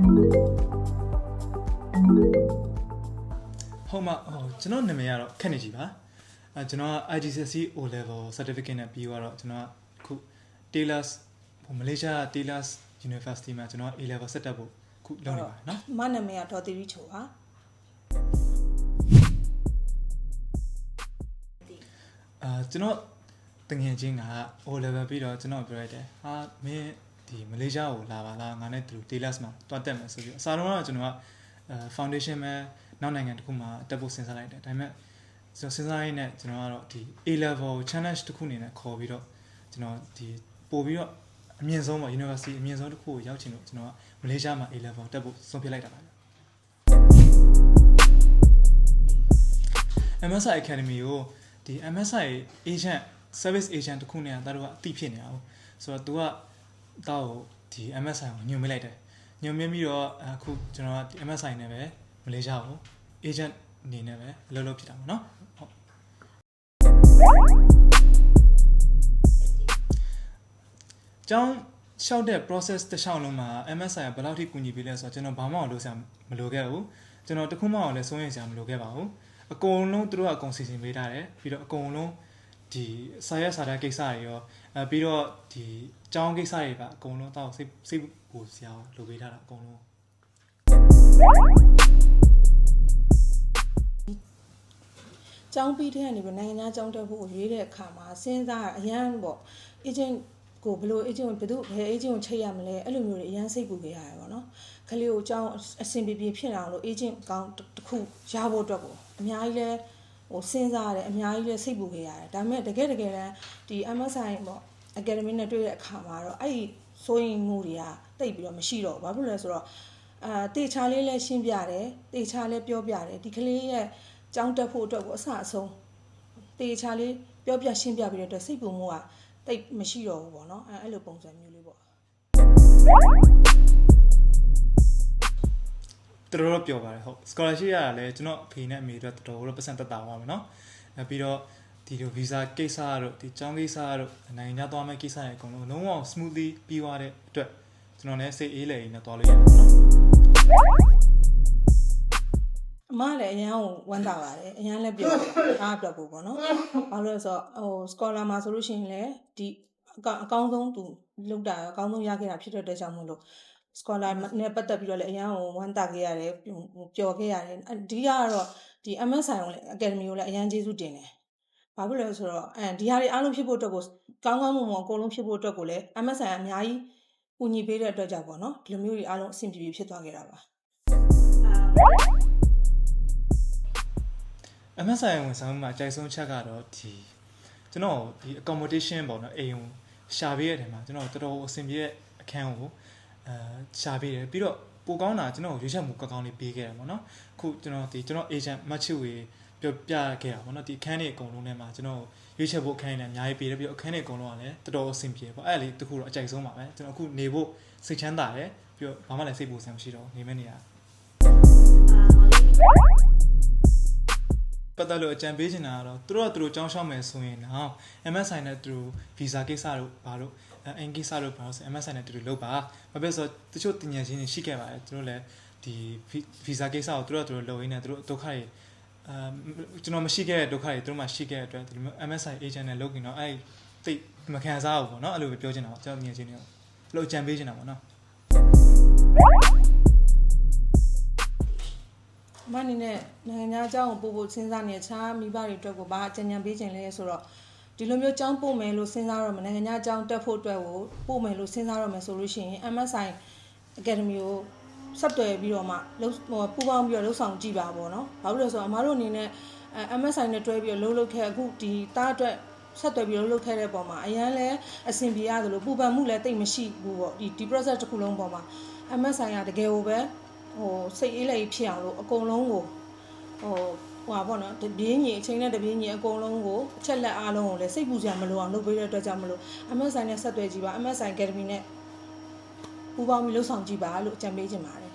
ဟုတ်မှာကျွန်တော်နာမည်ကတော့ခက်နေကြီးပါကျွန်တော် IGCSE O level certificate နဲ့ပြီးတော့ကျွန်တော်ခု Taylor's မလေးရှား Taylor's University မှာကျွန်တော် A level ဆက်တက်ဖို့ခုလုပ်နေပါတယ်နော်မနာမည်ကဒေါ်သီရီချိုပါကျွန်တော်တငယ်ချင်းက O level ပြီးတော့ကျွန်တော်ပြောလိုက်တယ်ဟာမင်းဒီမလေးရှားကိုလာပါလားငါနဲ့တူ Taylor's မှာတွားတက်မယ်ဆိုပြီးအစားလုံးကတော့ကျွန်တော်ကfoundation မှာနောက်နိုင်ငံတစ်ခုမှာတက်ဖို့စဉ်းစားလိုက်တယ်ဒါပေမဲ့ကျွန်တော်စဉ်းစားရင်းနဲ့ကျွန်တော်ကတော့ဒီ A level challenge တစ်ခုအနေနဲ့ခေါ်ပြီးတော့ကျွန်တော်ဒီပို့ပြီးတော့အမြင့်ဆုံးပေါ့ university အမြင့်ဆုံးတစ်ခုကိုရောက်ချင်လို့ကျွန်တော်ကမလေးရှားမှာ A level တက်ဖို့ဆုံးဖြတ်လိုက်တာပါMSI Academy ကိုဒီ MSI agent service agent တစ်ခုနဲ့တာတို့ကအသိဖြစ်နေတာဟုတ်ဆိုတော့ तू ကတော့ဒီ MSI ကိုညွှန်မိလိုက်တယ်ညွှန်မြပြီးတော့အခုကျွန်တော်ကဒီ MSI နဲ့ပဲမလေးရှားကို agent အနေနဲ့ပဲအလုပ်လုပ်ဖြစ်တာပေါ့နော်ဟုတ်ကျောင်းလျှောက်တဲ့ process တစ်လျှောက်လုံးမှာ MSI ကဘယ်လောက်ထိကူညီပေးလဲဆိုတော့ကျွန်တော်ဘာမှလုပ်စရာမလိုခဲ့ဘူးကျွန်တော်တခုမှလည်းစိုးရိမ်စရာမလိုခဲ့ပါဘူးအကုန်လုံးသူတို့ကအကုန်စီစဉ်ပေးထားတယ်ပြီးတော့အကုန်လုံးဒီစာရွက်စာတမ်းကိစ္စတွေရောပြီးတော့ဒီကျောင်းကိစ္စတွေကအကုန်လုံးတော့စိတ်ပူစရာလုပ်ပေးထားတာအကုန်လုံးကျောင်းပြီးတဲ့ကနေပြီးနိုင်ငံခြားကျောင်းတက်ဖို့ရွေးတဲ့အခါမှာစဉ်းစားအရန်ပေါ့ agent ကိုဘယ်လို agent ကိုဘယ် agent ကိုချိတ်ရမလဲအဲ့လိုမျိုးတွေအရန်စိတ်ပူခဲ့ရတယ်ပေါ့နော်ခလေးကိုကျောင်းအဆင်ပြေဖြစ်အောင်လို့ agent ကောင်းတစ်ခုရဖို့အတွက်ကိုအများကြီးလဲဟိုစဉ်းစားရတယ်အများကြီးလဲစိတ်ပူခဲ့ရတယ်ဒါပေမဲ့တကယ်တမ်းဒီ MSI ပေါ့ academy နဲ့တွေ့တဲ့အခါမှာတော့အဲ့ဒီစိုးရင်မှုတွေကတိတ်ပြီးတော့မရှိတော့ဘူးဘာဖြစ်လဲဆိုတော့တေချာလေးလဲရှင်းပြတယ်တေချာလဲပြောပြတယ်ဒီကလေးရဲ့ကျောင်းတက်ဖို့အတွက်ကိုအဆအဆုံးတေချာလေးပြောပြရှင်းပြပြီးတဲ့အတွက်စိတ်ပူမှုကတိတ်မရှိတော့ဘူးပေါ့နော်အဲ့လိုပုံစံမျိုးလေးပေါ့တော်ပြောပါတယ်ဟုတ် scholarship ရတာလဲကျွန်တော်အဖေနဲ့အမေတို့တော်တော်ပတ်စံတက်တာပါမယ်နော်ပြီးတော့ဒီလို visa ကိစ္စတို့ဒီကျောင်းကိစ္စတို့နိုင်ငံခြားသွားမယ့်ကိစ္စတွေအကုန်လုံးလုံးဝ smoothly ပြီးသွားတဲ့အတွက်ကျွန်တော်လည်းစိတ်အေးလေနဲ့သွားလို့ရတယ်နော်အမလည်းအရန်ကိုဝမ်းသာပါတယ်အရန်လည်းပြောအားပြဖို့ပေါ့နော်ဘာလို့လဲဆိုတော့ဟို scholar မှာဆိုလို့ရှိရင်လည်းဒီအကောင်းဆုံးသူလုပ်တာအကောင်းဆုံးရခဲ့တာဖြစ်တဲ့အတွက်ကြောင့်မို့လို့ scholar နဲ့ပတ်သက်ပြီးတော့လည်းအရန်ကိုဝမ်းသာခဲ့ရတယ်ပျော်ခဲ့ရတယ်အဓိကကတော့ဒီ MSI ကိုလည်း academy ကိုလည်းအရန်ကျေးဇူးတင်တယ်ဘာဖြစ်လဲဆိုတော့ဒီဟာတွေအားလုံးဖြစ်ဖို့အတွက်ကိုကောင်းကောင်းမွန်မွန်အကုန်လုံးဖြစ်ဖို့အတွက်ကိုလည်း MSI အများကြီးကူညီပေးတဲ့အတွက်ကြောင့်ပေါ့နော်ဒီလိုမျိုးတွေအားလုံးအဆင်ပြေဖြစ်သွားခဲ့တာပါMSI ဝန်ဆောင်မှုမှာအကြိုက်ဆုံးချက်ကတော့ဒီကျွန်တော်ဒီ accommodation ပေါ့နော်အိမ်ကိုရှာပေးရတဲ့မှာကျွန်တော်တော်တော်အဆင်ပြေတဲ့အခန်းကိုရှာပေးတယ်ပြီးတော့ပိုကောင်းတာကျွန်တော်ရွေးချက်မှုကောင်းလေးပေးခဲ့တယ်ပေါ့နော်အခုကျွန်တော် agent မချူဝေပြောပြခဲ့တာပေါ့နော်ဒီအခန်းတွေအကုန်လုံးထဲမှာကျွန်တော်ရွေးချက်ဖို့အခန်းတွေအများကြီးပေးတယ်ပြီးတော့အခန်းတွေအကုန်လုံးကလည်းတော်တော်အဆင်ပြေပေါ့အဲ့ဒါလေးတခုတော့အကြိုက်ဆုံးပါပဲကျွန်တော်အခုနေဖို့စိတ်ချမ်းသာတယ်ပြီးတော့ဘာမှလည်းစိတ်ပူစရာမရှိတော့နေမယ့်နေရာပတ်သက်လို့အကြံပေးချင်တာကတော့သူတို့ကြောင်းရှောက်မယ်ဆိုရင်တော့ MSI နဲ့သူတို့ visa ကိစ္စတို့ဘာလို့အင်ကိစ္စတို့ဘာလို့ဆို MSI နဲ့သူတို့လုပ်ပါဘာဖြစ်ဆိုတချို့တင်ညာချင်းတွေရှိခဲ့ပါတယ်သူတို့လည်းဒီ visa ကိစ္စကိုသူတို့လုပ်ရင်းနဲ့သူတို့ဒုက္ခတွေကျွန်တော်မရှိခဲ့တဲ့ဒုက္ခတွေသူတို့မှရှိခဲ့တဲ့အတွက်ဒီလို MSI agent နဲ့လုပ်ရင်တော့အဲ့တိတ်မခံစားဘူးပေါ့နော်အဲ့လိုပဲပြောချင်တာပေါ့ကျွန်တော်တင်ညာချင်းတွေကိုလို့အကြံပေးချင်တာပေါ့နော်မအနေနဲ့နိုင်ငံခြားအကြောင်းကိုပို့စဉ်းစားနေချာမိဘတွေအတွက်ကိုဘာအကြံဉာဏ်ပေးခြင်းလဲဆိုတော့ဒီလိုမျိုးအကြောင်းပို့မယ်လို့စဉ်းစားတော့နိုင်ငံခြားအကြောင်းတက်ဖို့အတွက်ကိုပို့မယ်လို့စဉ်းစားတော့မယ်ဆိုလို့ရှိရင် MSI Academy ကိုဆက်သွယ်ပြီးတော့မှပူပေါင်းပြီးတော့လှုပ်ဆောင်ကြည့်ပါပေါ့နော်ဘာလို့လဲဆိုတော့အမားတို့အနေနဲ့MSI နဲ့တွဲပြီးတော့လှုပ်ခဲ့အခုဒီတားအတွက်ဆက်သွယ်ပြီးတော့လှုပ်ခဲ့တဲ့ပုံမှာအရန်လဲအဆင်ပြေရတယ်လို့ပူပန်မှုလည်းတိတ်မရှိဘူးပေါ့ဒီ process တစ်ခုလုံးပုံမှာ MSI ကတကယ်ကိုပဲဟိုစိတ်အေးလေးဖြစ်အောင်လို့အကုန်လုံးကိုဟိုပေါ့နော်တပြင်းကြီးအချိန်နဲ့တပြင်းကြီးအကုန်လုံးကိုအချက်လက်အားလုံးကိုလည်းစိတ်ပူစရာမလိုအောင်လုပ်ပေးတဲ့အတွက်ကြောင့်မလို့ MSI နဲ့ဆက်သွယ်ကြည့်ပါ MSI Academy နဲ့ပူပေါင်းပြီးလှုပ်ဆောင်ကြည့်ပါလို့အကြံပေးချင်ပါတယ်